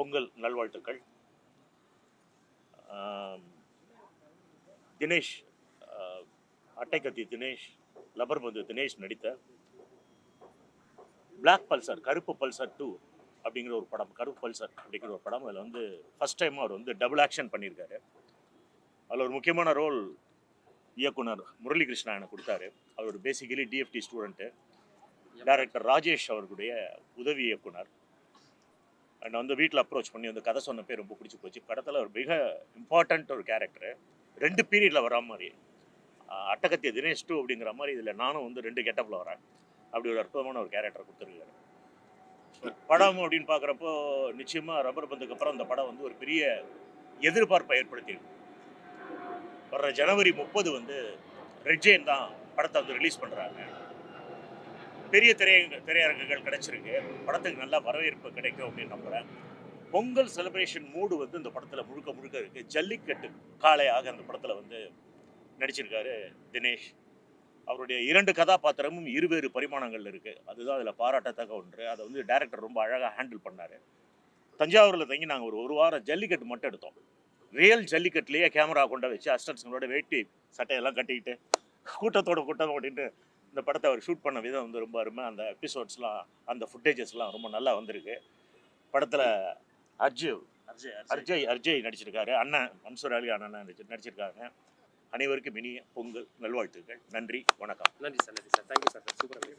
பொங்கல் நல்வாழ்த்துக்கள். தினேஷ், அட்டைக்கத்தி தினேஷ், லப்பர் பந்து தினேஷ் நடித்த பிளாக் பல்சர், கருப்பு பல்சர் 2 அப்படிங்கிற ஒரு படம், கருப்பு பல்சர் அப்படிங்கிற ஒரு படம். அதில் வந்து ஃபர்ஸ்ட் டைம் அவர் வந்து டபுள் ஆக்ஷன் பண்ணியிருக்காரு. அதில் ஒரு முக்கியமான ரோல் இயக்குனர் முரளிகிருஷ்ணா எனக்கு கொடுத்தாரு. அவர் basically DFT student. Director Rajesh அவர்களுடைய உதவி இயக்குனர். அண்ட் வந்து வீட்டில் அப்ரோச் பண்ணி வந்து கதை சொன்ன பேர் ரொம்ப பிடிச்சி போச்சு. படத்தில் ஒரு மிக இம்பார்ட்டண்ட் ஒரு கேரக்டர், 2 பீரியடில் வரா மாதிரி. அட்டகத்திய தினேஷ் 2 அப்படிங்கிற மாதிரி இதில் நானும் வந்து 2 கெட்டப்பில் வரேன். அப்படி ஒரு அற்புதமான ஒரு கேரக்டர் கொடுத்துருக்காரு. படம் அப்படின்னு பார்க்குறப்போ நிச்சயமாக ரப்பர் பந்துக்கு அப்புறம் அந்த படம் வந்து ஒரு பெரிய எதிர்பார்ப்பை ஏற்படுத்தியிருக்கு. வர்ற ஜனவரி 30 வந்து ரெட் ஜெயின் தான் படத்தை வந்து ரிலீஸ் பண்ணுறாங்க. பெரிய திரையரங்குகள் கிடைச்சிருக்கு. படத்துக்கு நல்ல வரவேற்பு கிடைக்கும் அப்படின்னு நம்புகிறேன். பொங்கல் செலிப்ரேஷன் மூடு வந்து இந்த படத்தில் முழுக்க முழுக்க இருக்குது. ஜல்லிக்கட்டு காளையாக அந்த படத்தில் வந்து நடிச்சிருக்காரு தினேஷ். அவருடைய 2 கதாபாத்திரமும் இருவேறு பரிமாணங்கள் இருக்குது. அதுதான் அதில் பாராட்டத்தக்க ஒன்று. அதை வந்து டைரக்டர் ரொம்ப அழகாக ஹேண்டில் பண்ணார். தஞ்சாவூரில் தங்கி நாங்கள் ஒரு வாரம் ஜல்லிக்கட்டு மட்டும் எடுத்தோம். ரியல் ஜல்லிக்கட்டுலேயே கேமரா கொண்ட வச்சு அசிஸ்டன்ட்ஸுங்களோட வேட்டி சட்டையெல்லாம் கட்டிக்கிட்டு கூட்டத்தோட கூட்டம் அப்படின்ட்டு இந்த படத்தை அவர் ஷூட் பண்ண விதம் வந்து ரொம்ப அருமை. அந்த எபிசோட்ஸ்லாம், அந்த ஃபுட்டேஜஸ்லாம் ரொம்ப நல்லா வந்திருக்கு. படத்தில் அர்ஜய் நடிச்சிருக்காரு. அண்ணன் மன்சூர் அலி அண்ணன் நடிச்சிருக்காங்க. அனைவருக்கும் இனிய பொங்கல் நல்வாழ்த்துக்கள். நன்றி, வணக்கம். நன்றி சார், தேங்க்யூ சார், சூப்பராக